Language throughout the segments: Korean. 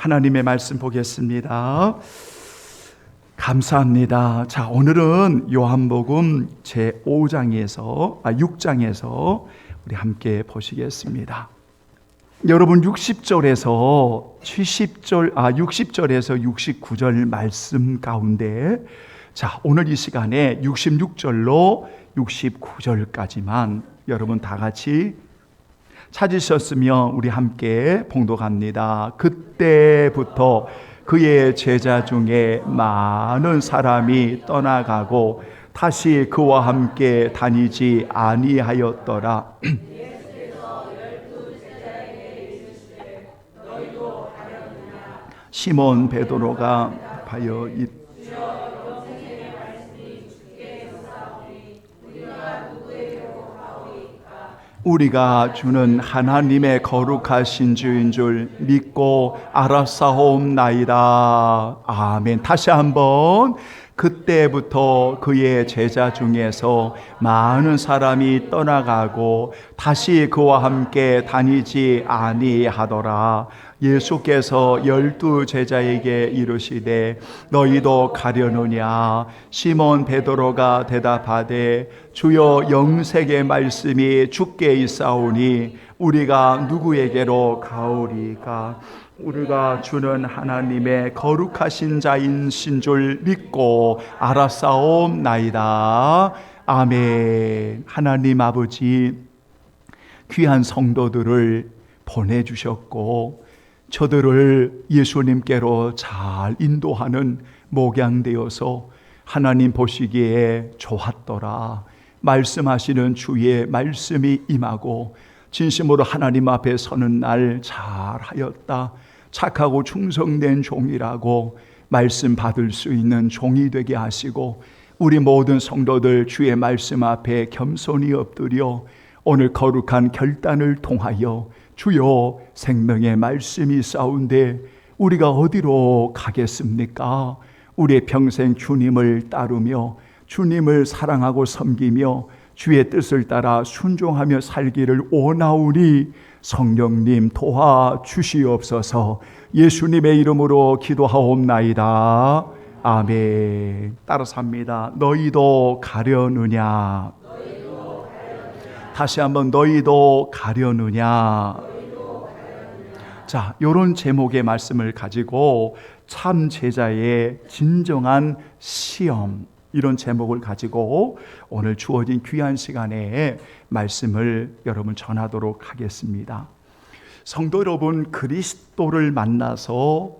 하나님의 말씀 보겠습니다. 감사합니다. 자, 오늘은 요한복음 제6장에서 우리 함께 보시겠습니다. 여러분 60절에서 69절 말씀 가운데 자, 오늘 이 시간에 66절로 69절까지만 여러분 다 같이 찾으셨으면 우리 함께 봉독합니다. 그때부터 그의 제자 중에 많은 사람이 떠나가고 다시 그와 함께 다니지 아니하였더라. 시몬 베드로가 하여 우리가 주는 하나님의 거룩하신 주인 줄 믿고 알았사옵나이다. 아멘. 다시 한번. 그때부터 그의 제자 중에서 많은 사람이 떠나가고 다시 그와 함께 다니지 아니하더라. 예수께서 12 제자에게 이르시되 너희도 가려느냐? 시몬 베드로가 대답하되 주여 영생의 말씀이 주께 있사오니 우리가 누구에게로 가오리까? 우리가 주는 하나님의 거룩하신 자이신 줄 믿고 알았사옵나이다. 아멘. 하나님 아버지, 귀한 성도들을 보내주셨고 저들을 예수님께로 잘 인도하는 목양되어서 하나님 보시기에 좋았더라. 말씀하시는 주의 말씀이 임하고 진심으로 하나님 앞에 서는 날 잘하였다. 착하고 충성된 종이라고 말씀 받을 수 있는 종이 되게 하시고 우리 모든 성도들 주의 말씀 앞에 겸손히 엎드려 오늘 거룩한 결단을 통하여 주여 생명의 말씀이 싸운데 우리가 어디로 가겠습니까? 우리의 평생 주님을 따르며 주님을 사랑하고 섬기며 주의 뜻을 따라 순종하며 살기를 원하오니 성령님 도와주시옵소서. 예수님의 이름으로 기도하옵나이다. 아멘. 따라서 합니다. 너희도 가려느냐? 다시 한번 너희도 가려느냐? 자, 이런 제목의 말씀을 가지고 참 제자의 진정한 시험, 이런 제목을 가지고 오늘 주어진 귀한 시간에 말씀을 여러분 전하도록 하겠습니다. 성도 여러분, 그리스도를 만나서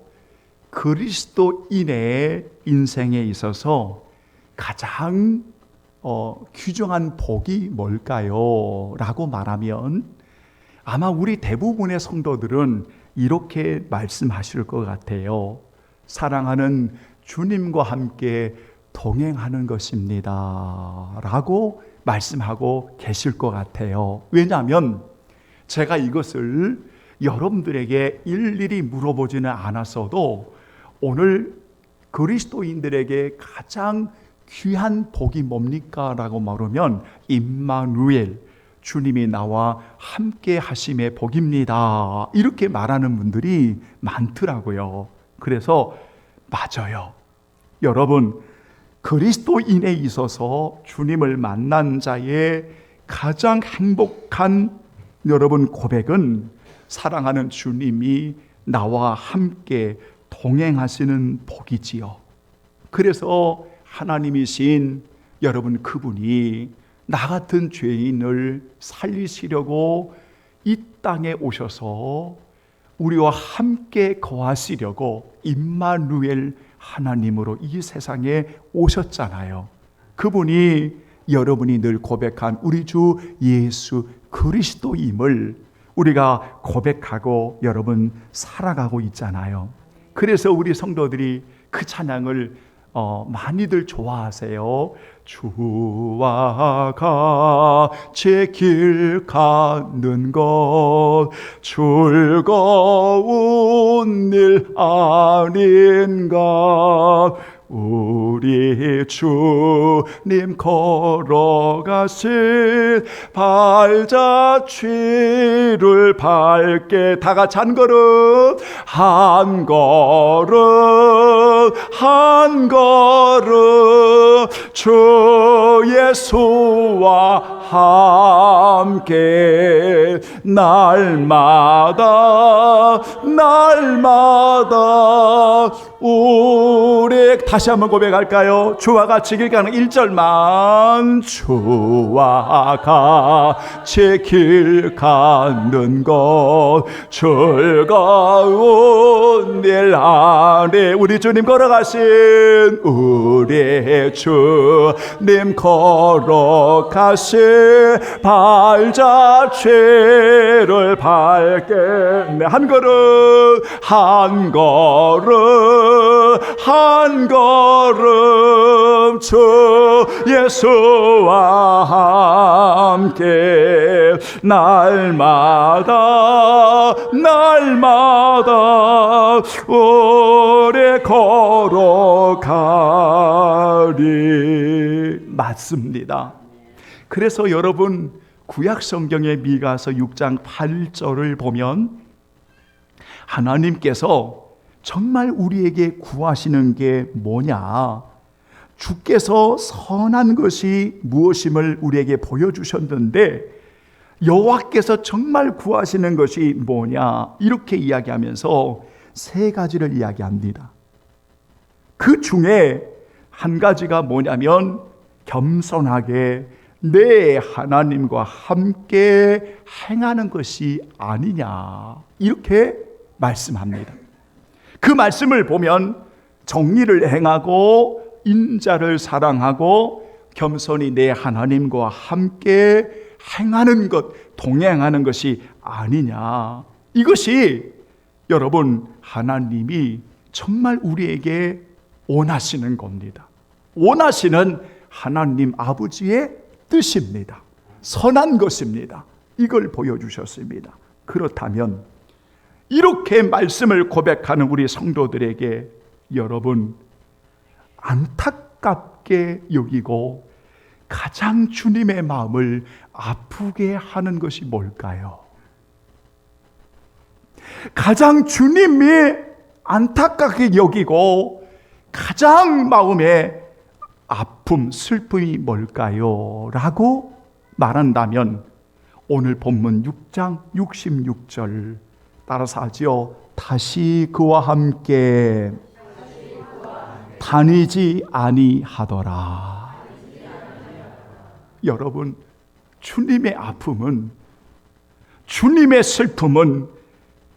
그리스도인의 인생에 있어서 가장 귀중한 복이 뭘까요? 라고 말하면 아마 우리 대부분의 성도들은 이렇게 말씀하실 것 같아요. 사랑하는 주님과 함께 동행하는 것입니다. 라고 말씀하고 계실 것 같아요. 왜냐하면 제가 이것을 여러분들에게 일일이 물어보지는 않았어도 오늘 그리스도인들에게 가장 귀한 복이 뭡니까? 라고 말하면 임마누엘, 주님이 나와 함께 하심의 복입니다. 이렇게 말하는 분들이 많더라고요. 그래서 맞아요. 여러분, 그리스도인에 있어서 주님을 만난 자의 가장 행복한 여러분 고백은 사랑하는 주님이 나와 함께 동행하시는 복이지요. 그래서 하나님이신 여러분 그분이 나 같은 죄인을 살리시려고 이 땅에 오셔서 우리와 함께 거하시려고 임마누엘 하나님으로 이 세상에 오셨잖아요. 그분이 여러분이 늘 고백한 우리 주 예수 그리스도임을 우리가 고백하고 여러분 살아가고 있잖아요. 그래서 우리 성도들이 그 찬양을 많이들 좋아하세요. 주와 같이 길 가는 것 즐거운 일 아닌가. 우리 주님 걸어가신 발자취를 밟게 다 같이 한 걸음 한 걸음 한 걸음 주 예수와 함께 날마다 우리 다시 한번 고백할까요? 주와 같이 길 가는 1절만 주와 같이 길 가는 것 즐거운 일 안에 우리 주님 걸어가신 우리 주님 걸어가신 발자취를 밟게 한 걸음 한 걸음 한 걸음 주 예수와 함께 날마다 오래 걸어가리. 맞습니다. 그래서 여러분 구약 성경의 미가서 6장 8절을 보면 하나님께서 정말 우리에게 구하시는 게 뭐냐? 주께서 선한 것이 무엇임을 우리에게 보여주셨는데 여호와께서 정말 구하시는 것이 뭐냐? 이렇게 이야기하면서 세 가지를 이야기합니다. 그 중에 한 가지가 뭐냐면 겸손하게 내 하나님과 함께 행하는 것이 아니냐, 이렇게 말씀합니다. 그 말씀을 보면 정의를 행하고 인자를 사랑하고 겸손히 내 하나님과 함께 행하는 것, 동행하는 것이 아니냐. 이것이 여러분 하나님이 정말 우리에게 원하시는 겁니다. 원하시는 하나님 아버지의 뜻입니다. 선한 것입니다. 이걸 보여주셨습니다. 그렇다면 이렇게 말씀을 고백하는 우리 성도들에게 여러분 안타깝게 여기고 가장 주님의 마음을 아프게 하는 것이 뭘까요? 가장 주님이 안타깝게 여기고 가장 마음에 아픔, 슬픔이 뭘까요? 라고 말한다면 오늘 본문 6장 66절 따라서 하지요. 다시 그와 함께 다니지 아니하더라. 여러분, 주님의 아픔은, 주님의 슬픔은,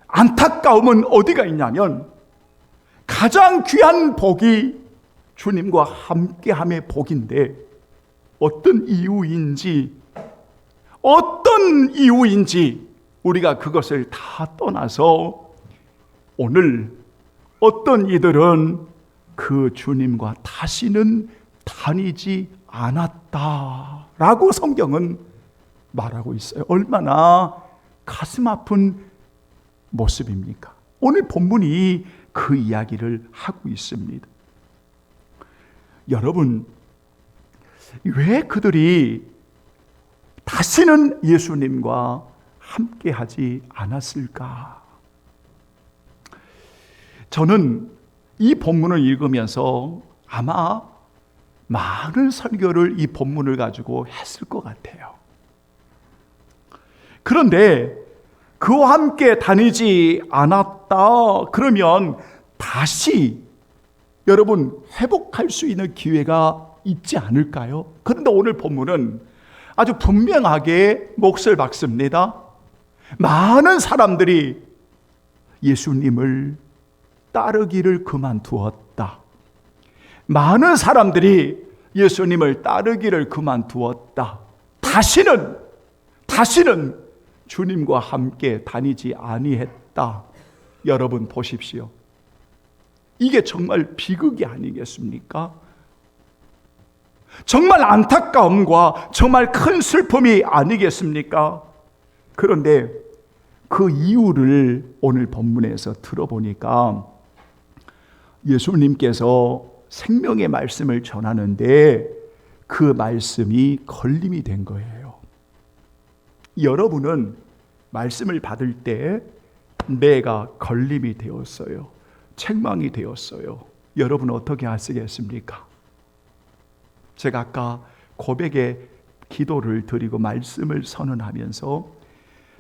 안타까움은 어디가 있냐면 가장 귀한 복이 주님과 함께함의 복인데 어떤 이유인지 우리가 그것을 다 떠나서 오늘 어떤 이들은 그 주님과 다시는 다니지 않았다라고 성경은 말하고 있어요. 얼마나 가슴 아픈 모습입니까? 오늘 본문이 그 이야기를 하고 있습니다. 여러분, 왜 그들이 다시는 예수님과 함께하지 않았을까? 저는 이 본문을 읽으면서 아마 많은 설교를 이 본문을 가지고 했을 것 같아요. 그런데 그와 함께 다니지 않았다 그러면 다시 여러분 회복할 수 있는 기회가 있지 않을까요? 그런데 오늘 본문은 아주 분명하게 몫을 박습니다. 많은 사람들이 예수님을 따르기를 그만두었다. 많은 사람들이 예수님을 따르기를 그만두었다. 다시는 주님과 함께 다니지 아니했다. 여러분 보십시오. 이게 정말 비극이 아니겠습니까? 정말 안타까움과 정말 큰 슬픔이 아니겠습니까? 그런데 그 이유를 오늘 본문에서 들어보니까 예수님께서 생명의 말씀을 전하는데 그 말씀이 걸림이 된 거예요. 여러분은 말씀을 받을 때 내가 걸림이 되었어요. 책망이 되었어요. 여러분 어떻게 하시겠습니까? 제가 아까 고백의 기도를 드리고 말씀을 선언하면서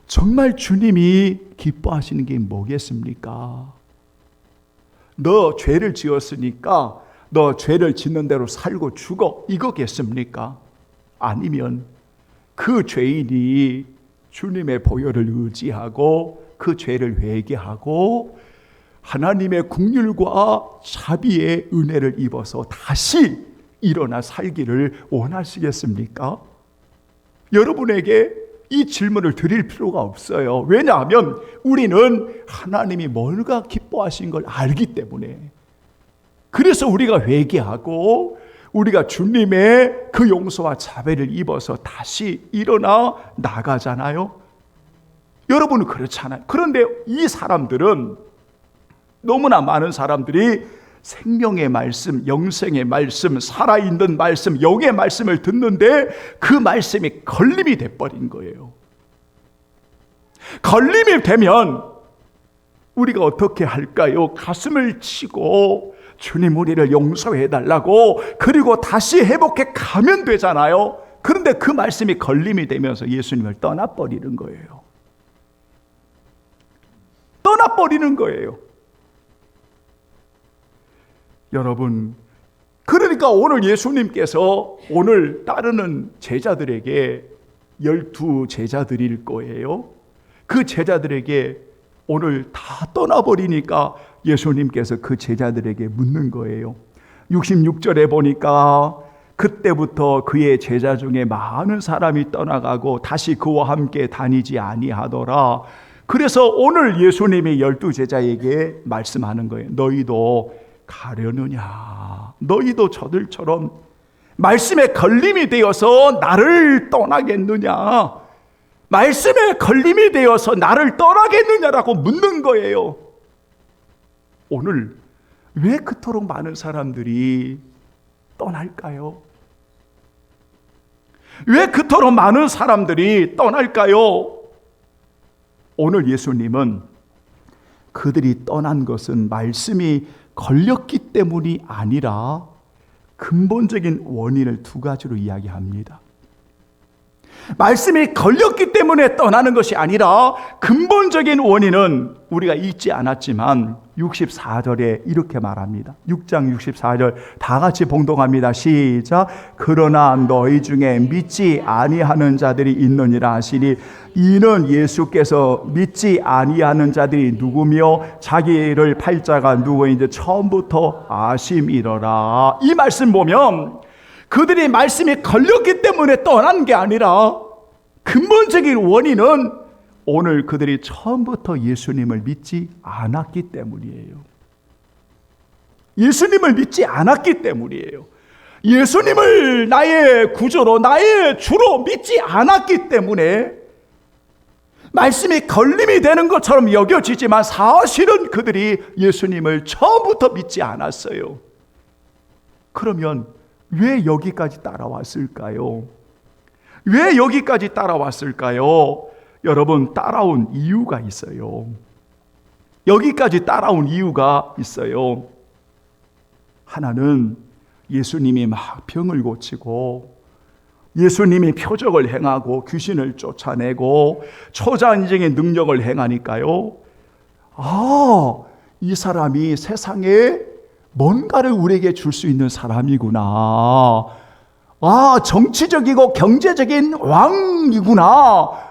정말 주님이 기뻐하시는 게 뭐겠습니까? 너 죄를 지었으니까 너 죄를 짓는 대로 살고 죽어, 이거겠습니까? 아니면 그 죄인이 주님의 보혈을 의지하고 그 죄를 회개하고 하나님의 긍휼과 자비의 은혜를 입어서 다시 일어나 살기를 원하시겠습니까? 여러분에게 이 질문을 드릴 필요가 없어요. 왜냐하면 우리는 하나님이 뭘가 기뻐하신 걸 알기 때문에. 그래서 우리가 회개하고 우리가 주님의 그 용서와 자비를 입어서 다시 일어나 나가잖아요. 여러분은 그렇잖아요. 그런데 이 사람들은, 너무나 많은 사람들이 생명의 말씀, 영생의 말씀, 살아있는 말씀, 영의 말씀을 듣는데 그 말씀이 걸림이 돼버린 거예요. 걸림이 되면 우리가 어떻게 할까요? 가슴을 치고 주님 우리를 용서해 달라고, 그리고 다시 회복해 가면 되잖아요. 그런데 그 말씀이 걸림이 되면서 예수님을 떠나버리는 거예요. 떠나버리는 거예요. 여러분, 그러니까 오늘 예수님께서 오늘 따르는 제자들에게 12 제자들일 거예요. 그 제자들에게 오늘 다 떠나버리니까 예수님께서 그 제자들에게 묻는 거예요. 66절에 보니까 그때부터 그의 제자 중에 많은 사람이 떠나가고 다시 그와 함께 다니지 아니하더라. 그래서 오늘 예수님이 12 제자에게 말씀하는 거예요. 너희도 가려느냐? 너희도 저들처럼 말씀에 걸림이 되어서 나를 떠나겠느냐? 말씀에 걸림이 되어서 나를 떠나겠느냐라고 묻는 거예요. 오늘 왜 그토록 많은 사람들이 떠날까요? 왜 그토록 많은 사람들이 떠날까요? 오늘 예수님은 그들이 떠난 것은 말씀이 걸렸기 때문이 아니라 근본적인 원인을 2가지로 이야기합니다. 말씀이 걸렸기 때문에 떠나는 것이 아니라 근본적인 원인은 우리가 읽지 않았지만 64절에 이렇게 말합니다. 6장 64절 다 같이 봉독합니다. 시작. 그러나 너희 중에 믿지 아니하는 자들이 있느니라 하시니, 이는 예수께서 믿지 아니하는 자들이 누구며 자기를 팔 자가 누구인지 처음부터 아심이러라. 이 말씀 보면 그들이 말씀이 걸렸기 때문에 떠난 게 아니라 근본적인 원인은 오늘 그들이 처음부터 예수님을 믿지 않았기 때문이에요. 예수님을 믿지 않았기 때문이에요. 예수님을 나의 구조로, 나의 주로 믿지 않았기 때문에 말씀이 걸림이 되는 것처럼 여겨지지만 사실은 그들이 예수님을 처음부터 믿지 않았어요. 그러면 왜 여기까지 따라왔을까요? 왜 여기까지 따라왔을까요? 여러분, 따라온 이유가 있어요. 여기까지 따라온 이유가 있어요. 하나는 예수님이 막 병을 고치고 예수님이 표적을 행하고 귀신을 쫓아내고 초자연적인 능력을 행하니까요. 이 사람이 세상에 뭔가를 우리에게 줄 수 있는 사람이구나. 정치적이고 경제적인 왕이구나.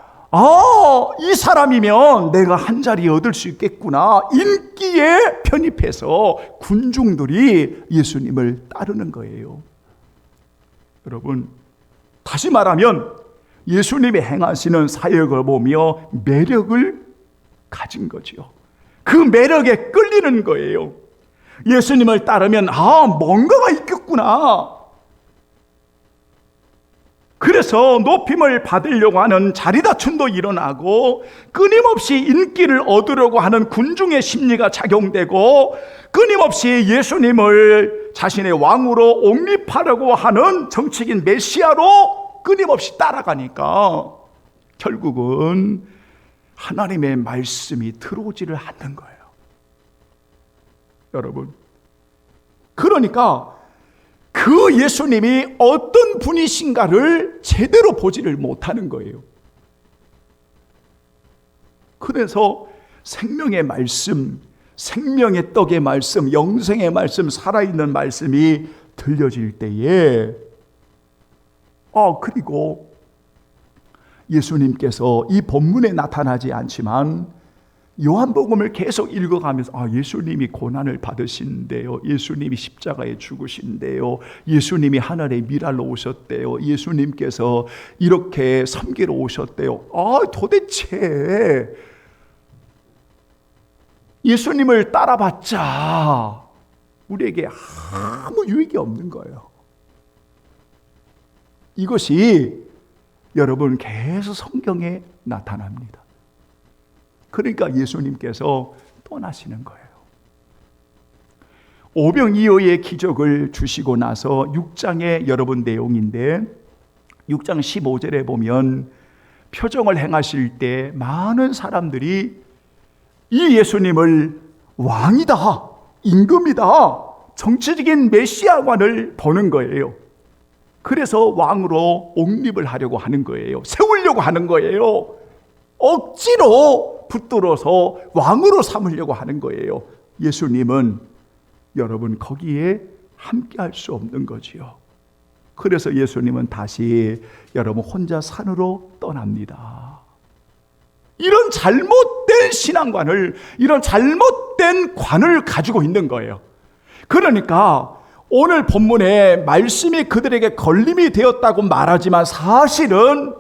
이 사람이면 내가 한 자리 얻을 수 있겠구나. 인기에 편입해서 군중들이 예수님을 따르는 거예요. 여러분, 다시 말하면 예수님이 행하시는 사역을 보며 매력을 가진 거죠. 그 매력에 끌리는 거예요. 예수님을 따르면 뭔가가 있겠구나. 그래서 높임을 받으려고 하는 자리다툼도 일어나고 끊임없이 인기를 얻으려고 하는 군중의 심리가 작용되고 끊임없이 예수님을 자신의 왕으로 옹립하려고 하는 정치인 메시아로 끊임없이 따라가니까 결국은 하나님의 말씀이 들어오지를 않는 거예요. 여러분, 그러니까 그 예수님이 어떤 분이신가를 제대로 보지를 못하는 거예요. 그래서 생명의 말씀, 생명의 떡의 말씀, 영생의 말씀, 살아있는 말씀이 들려질 때에 그리고 예수님께서 이 본문에 나타나지 않지만 요한복음을 계속 읽어가면서 예수님이 고난을 받으신대요. 예수님이 십자가에 죽으신대요. 예수님이 하늘의 미랄로 오셨대요. 예수님께서 이렇게 섬기러 오셨대요. 도대체 예수님을 따라봤자 우리에게 아무 유익이 없는 거예요. 이것이 여러분 계속 성경에 나타납니다. 그러니까 예수님께서 떠나시는 거예요. 오병이어의 기적을 주시고 나서 6장의 여러분 내용인데 6장 15절에 보면 표정을 행하실 때 많은 사람들이 이 예수님을 왕이다, 임금이다, 정치적인 메시아관을 보는 거예요. 그래서 왕으로 옹립을 하려고 하는 거예요. 세우려고 하는 거예요. 억지로 붙들어서 왕으로 삼으려고 하는 거예요. 예수님은 여러분 거기에 함께할 수 없는 거지요. 그래서 예수님은 다시 여러분 혼자 산으로 떠납니다. 이런 잘못된 신앙관을, 이런 잘못된 관을 가지고 있는 거예요. 그러니까 오늘 본문에 말씀이 그들에게 걸림이 되었다고 말하지만 사실은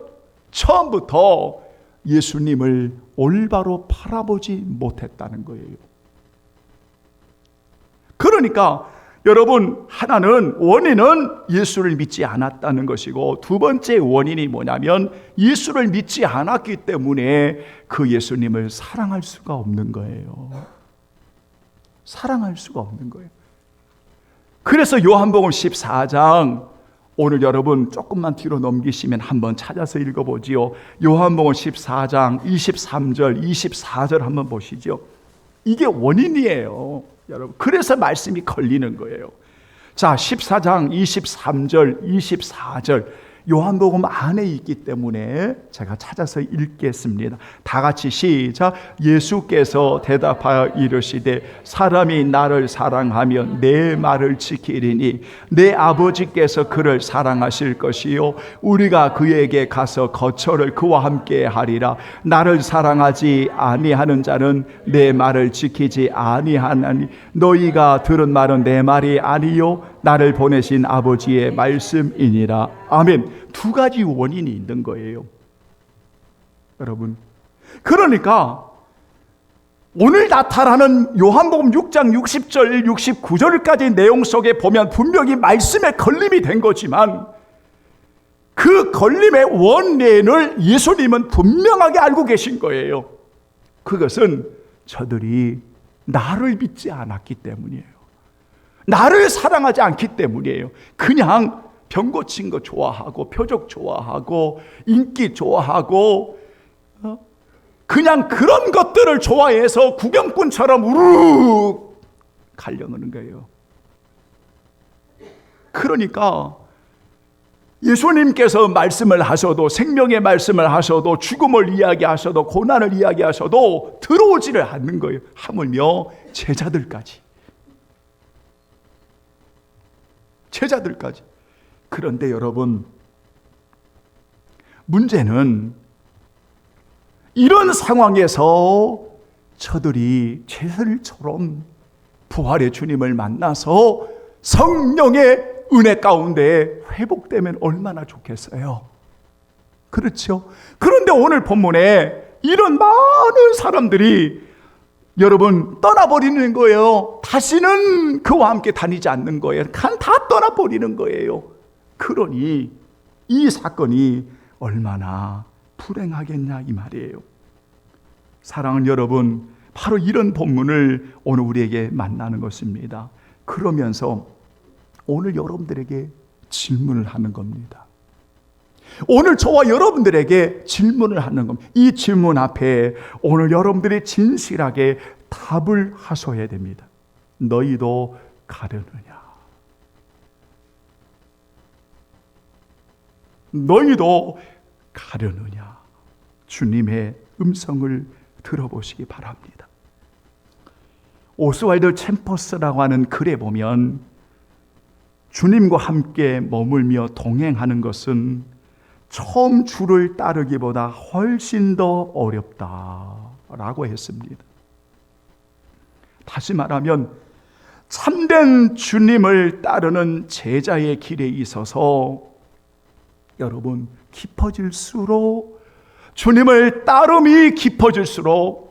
처음부터 예수님을 올바로 바라보지 못했다는 거예요. 그러니까 여러분, 하나는 원인은 예수를 믿지 않았다는 것이고, 두 번째 원인이 뭐냐면 예수를 믿지 않았기 때문에 그 예수님을 사랑할 수가 없는 거예요. 사랑할 수가 없는 거예요. 그래서 요한복음 14장, 오늘 여러분 조금만 뒤로 넘기시면 한번 찾아서 읽어보지요. 요한복음 14장 23절, 24절 한번 보시죠. 이게 원인이에요, 여러분. 그래서 말씀이 걸리는 거예요. 자, 14장 23절, 24절 요한복음 안에 있기 때문에 제가 찾아서 읽겠습니다. 다 같이 시작. 예수께서 대답하여 이르시되 사람이 나를 사랑하면 내 말을 지키리니 내 아버지께서 그를 사랑하실 것이요 우리가 그에게 가서 거처를 그와 함께 하리라. 나를 사랑하지 아니하는 자는 내 말을 지키지 아니하나니 너희가 들은 말은 내 말이 아니요 나를 보내신 아버지의 말씀이니라. 아멘. 두 가지 원인이 있는 거예요, 여러분. 그러니까 오늘 나타나는 요한복음 6장 60절 69절까지 내용 속에 보면 분명히 말씀에 걸림이 된 거지만 그 걸림의 원인을 예수님은 분명하게 알고 계신 거예요. 그것은 저들이 나를 믿지 않았기 때문이에요. 나를 사랑하지 않기 때문이에요. 그냥 병 고친 거 좋아하고 표적 좋아하고 인기 좋아하고 그냥 그런 것들을 좋아해서 구경꾼처럼 우르르 가려는 거예요. 그러니까 예수님께서 말씀을 하셔도, 생명의 말씀을 하셔도, 죽음을 이야기하셔도, 고난을 이야기하셔도 들어오지를 않는 거예요. 하물며 제자들까지. 그런데 여러분, 문제는 이런 상황에서 저들이 제자들처럼 부활의 주님을 만나서 성령의 은혜 가운데 회복되면 얼마나 좋겠어요. 그렇죠? 그런데 오늘 본문에 이런 많은 사람들이 여러분 떠나버리는 거예요. 다시는 그와 함께 다니지 않는 거예요. 다 떠나버리는 거예요. 그러니 이 사건이 얼마나 불행하겠냐 이 말이에요. 사랑하는 여러분, 바로 이런 본문을 오늘 우리에게 만나는 것입니다. 그러면서 오늘 여러분들에게 질문을 하는 겁니다. 오늘 저와 여러분들에게 질문을 하는 겁니다. 이 질문 앞에 오늘 여러분들이 진실하게 답을 하셔야 됩니다. 너희도 가려느냐? 너희도 가려느냐? 주님의 음성을 들어보시기 바랍니다. 오스왈드 챔버스라고 하는 글에 보면 주님과 함께 머물며 동행하는 것은 처음 주를 따르기보다 훨씬 더 어렵다라고 했습니다. 다시 말하면 참된 주님을 따르는 제자의 길에 있어서 여러분, 깊어질수록 주님을 따름이 깊어질수록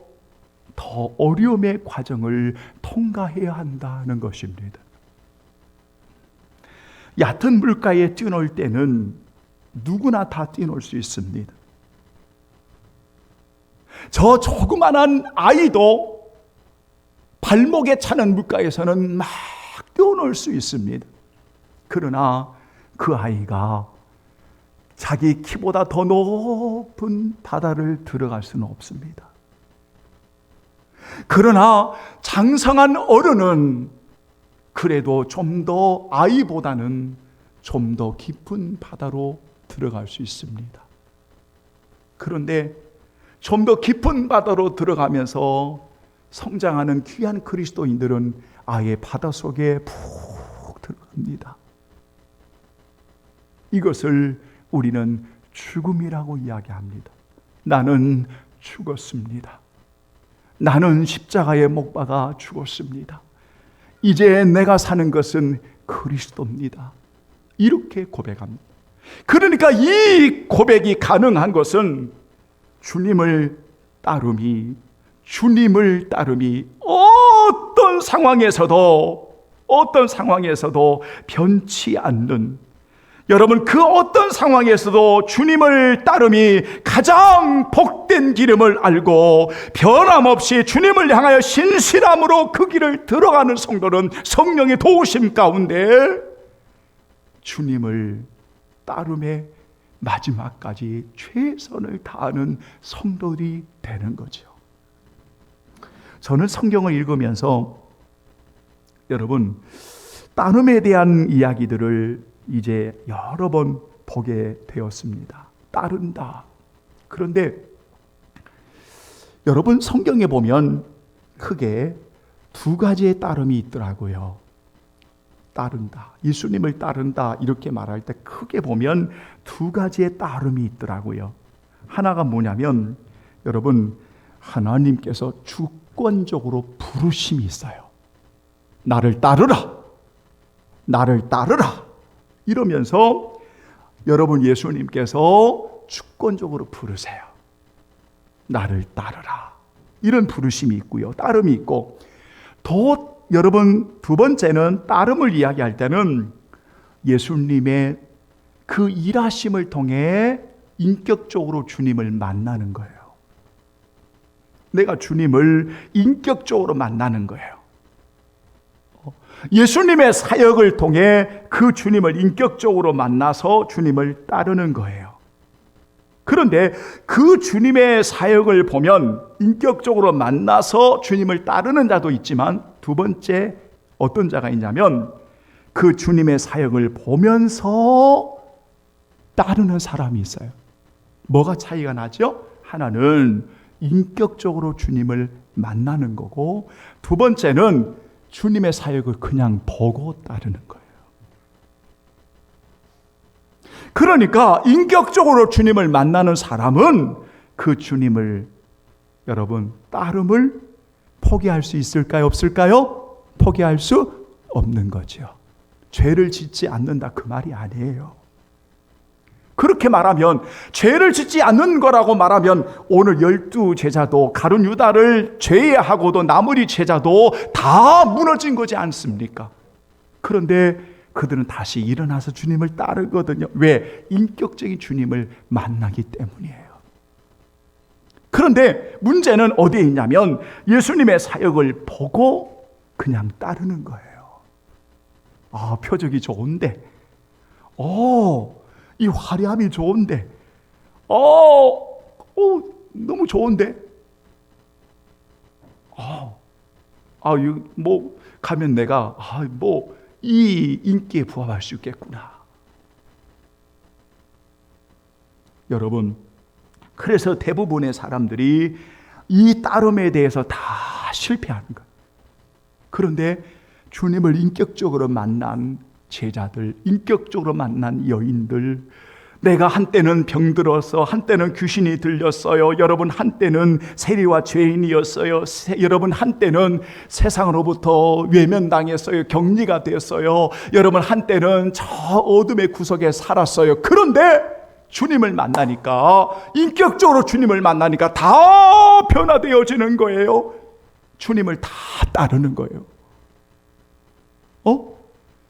더 어려움의 과정을 통과해야 한다는 것입니다. 얕은 물가에 뛰놀 때는 누구나 다 뛰놀 수 있습니다. 저 조그만한 아이도 발목에 차는 물가에서는 막 뛰어놀 수 있습니다. 그러나 그 아이가 자기 키보다 더 높은 바다를 들어갈 수는 없습니다. 그러나 장성한 어른은 그래도 좀 더 아이보다는 좀 더 깊은 바다로 들어갈 수 있습니다. 그런데 좀 더 깊은 바다로 들어가면서 성장하는 귀한 그리스도인들은 아예 바다 속에 푹 들어갑니다. 이것을 우리는 죽음이라고 이야기합니다. 나는 죽었습니다. 나는 십자가에 못 박아 죽었습니다. 이제 내가 사는 것은 그리스도입니다. 이렇게 고백합니다. 그러니까 이 고백이 가능한 것은 주님을 따름이 어떤 상황에서도 변치 않는, 여러분, 그 어떤 상황에서도 주님을 따름이 가장 복된 기름을 알고 변함없이 주님을 향하여 신실함으로 그 길을 들어가는 성도는 성령의 도우심 가운데 주님을 따름의 마지막까지 최선을 다하는 성도들이 되는 거죠. 저는 성경을 읽으면서 여러분, 따름에 대한 이야기들을 이제 여러 번 보게 되었습니다. 따른다. 그런데 여러분, 성경에 보면 크게 두 가지의 따름이 있더라고요. 따른다, 예수님을 따른다 이렇게 말할 때 크게 보면 두 가지의 따름이 있더라고요. 하나가 뭐냐면 여러분, 하나님께서 주권적으로 부르심이 있어요. 나를 따르라, 나를 따르라 이러면서 여러분, 예수님께서 주권적으로 부르세요. 나를 따르라, 이런 부르심이 있고요, 따름이 있고, 또 여러분, 두 번째는 따름을 이야기할 때는 예수님의 그 일하심을 통해 인격적으로 주님을 만나는 거예요. 내가 주님을 인격적으로 만나는 거예요. 예수님의 사역을 통해 그 주님을 인격적으로 만나서 주님을 따르는 거예요. 그런데 그 주님의 사역을 보면 인격적으로 만나서 주님을 따르는 자도 있지만, 두 번째 어떤 자가 있냐면 그 주님의 사역을 보면서 따르는 사람이 있어요. 뭐가 차이가 나죠? 하나는 인격적으로 주님을 만나는 거고, 두 번째는 주님의 사역을 그냥 보고 따르는 거예요. 그러니까 인격적으로 주님을 만나는 사람은 그 주님을, 여러분, 따름을 포기할 수 있을까요? 없을까요? 포기할 수 없는 거죠. 죄를 짓지 않는다 그 말이 아니에요. 그렇게 말하면, 죄를 짓지 않는 거라고 말하면 오늘 12제자도 가룟 유다를 제외하고도 나머지 제자도 다 무너진 거지 않습니까? 그런데 그들은 다시 일어나서 주님을 따르거든요. 왜? 인격적인 주님을 만나기 때문이에요. 그런데 문제는 어디에 있냐면 예수님의 사역을 보고 그냥 따르는 거예요. 표적이 좋은데, 이 화려함이 좋은데, 너무 좋은데, 가면 내가, 이 인기에 부합할 수 있겠구나. 여러분, 그래서 대부분의 사람들이 이 따름에 대해서 다 실패하는 거예요. 그런데 주님을 인격적으로 만난 제자들, 인격적으로 만난 여인들, 내가 한때는 병들어서, 한때는 귀신이 들렸어요. 여러분, 한때는 세리와 죄인이었어요. 여러분, 한때는 세상으로부터 외면당했어요. 격리가 됐어요. 여러분, 한때는 저 어둠의 구석에 살았어요. 그런데 주님을 만나니까, 인격적으로 주님을 만나니까 다 변화되어지는 거예요. 주님을 다 따르는 거예요.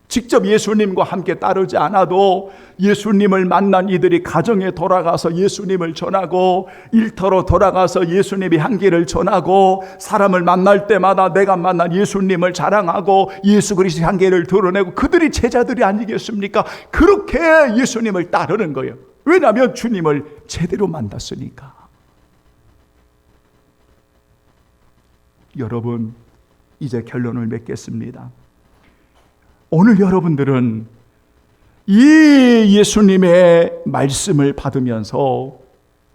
직접 예수님과 함께 따르지 않아도 예수님을 만난 이들이 가정에 돌아가서 예수님을 전하고, 일터로 돌아가서 예수님의 향기를 전하고, 사람을 만날 때마다 내가 만난 예수님을 자랑하고 예수 그리스도의 향기를 드러내고, 그들이 제자들이 아니겠습니까? 그렇게 예수님을 따르는 거예요. 왜냐하면 주님을 제대로 만났으니까. 여러분, 이제 결론을 맺겠습니다. 오늘 여러분들은 이 예수님의 말씀을 받으면서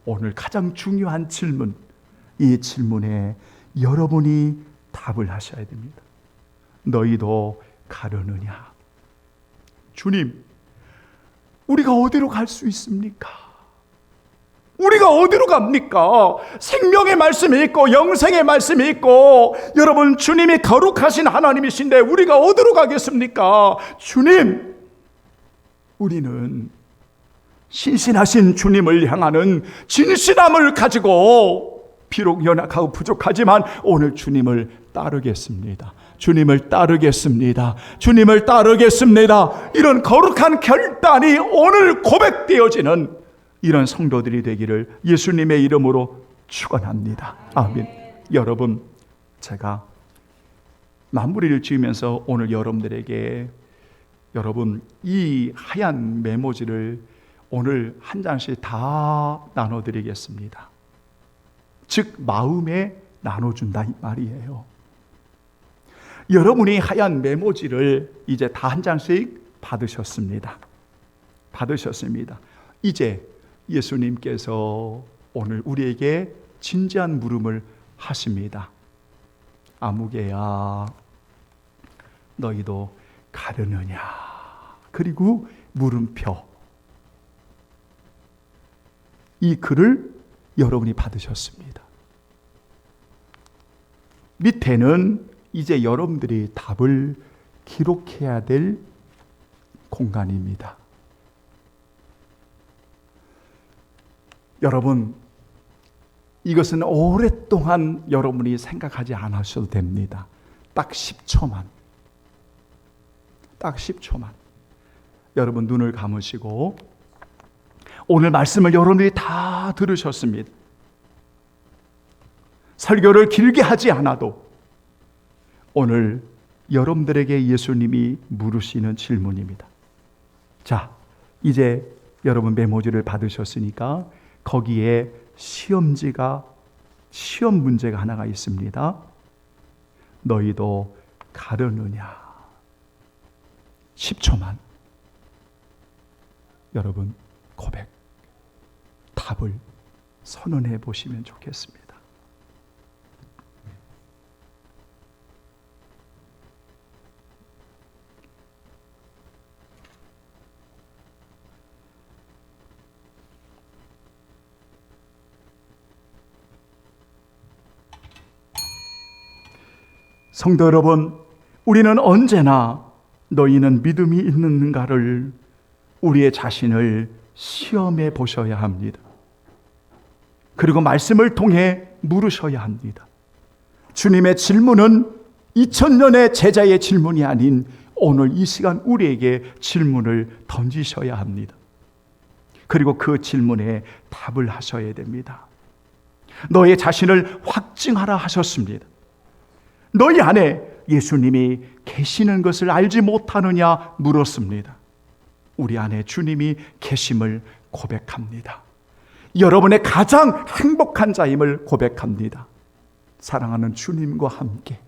오늘 가장 중요한 질문, 이 질문에 여러분이 답을 하셔야 됩니다. 너희도 가려느냐? 주님, 우리가 어디로 갈 수 있습니까? 우리가 어디로 갑니까? 생명의 말씀이 있고 영생의 말씀이 있고, 여러분, 주님이 거룩하신 하나님이신데 우리가 어디로 가겠습니까? 주님, 우리는 신실하신 주님을 향하는 진실함을 가지고 비록 연약하고 부족하지만 오늘 주님을 따르겠습니다. 주님을 따르겠습니다. 주님을 따르겠습니다. 이런 거룩한 결단이 오늘 고백되어지는 이런 성도들이 되기를 예수님의 이름으로 축원합니다. 아멘. 여러분, 제가 마무리를 지으면서 오늘 여러분들에게, 여러분, 이 하얀 메모지를 오늘 한 장씩 다 나눠드리겠습니다. 즉, 마음에 나눠준다 이 말이에요. 여러분이 하얀 메모지를 이제 다 한 장씩 받으셨습니다. 이제 예수님께서 오늘 우리에게 진지한 물음을 하십니다. 아무개야, 너희도 가려느냐? 그리고 물음표. 이 글을 여러분이 받으셨습니다. 밑에는 이제 여러분들이 답을 기록해야 될 공간입니다. 여러분, 이것은 오랫동안 여러분이 생각하지 않으셔도 됩니다. 딱 10초만. 여러분, 눈을 감으시고, 오늘 말씀을 여러분들이 다 들으셨습니다. 설교를 길게 하지 않아도 오늘 여러분들에게 예수님이 물으시는 질문입니다. 자, 이제 여러분 메모지를 받으셨으니까 거기에 시험 문제가 하나가 있습니다. 너희도 가려느냐? 10초만. 여러분, 고백, 답을 선언해 보시면 좋겠습니다. 성도 여러분, 우리는 언제나 너희는 믿음이 있는가를, 우리의 자신을 시험해 보셔야 합니다. 그리고 말씀을 통해 물으셔야 합니다. 주님의 질문은 2000년의 제자의 질문이 아닌 오늘 이 시간 우리에게 질문을 던지셔야 합니다. 그리고 그 질문에 답을 하셔야 됩니다. 너의 자신을 확증하라 하셨습니다. 너희 안에 예수님이 계시는 것을 알지 못하느냐 물었습니다. 우리 안에 주님이 계심을 고백합니다. 여러분의 가장 행복한 자임을 고백합니다. 사랑하는 주님과 함께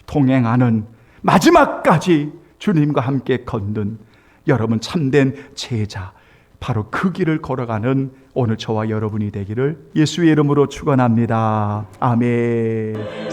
동행하는, 마지막까지 주님과 함께 걷는 여러분 참된 제자, 바로 그 길을 걸어가는 오늘 저와 여러분이 되기를 예수의 이름으로 축원합니다. 아멘.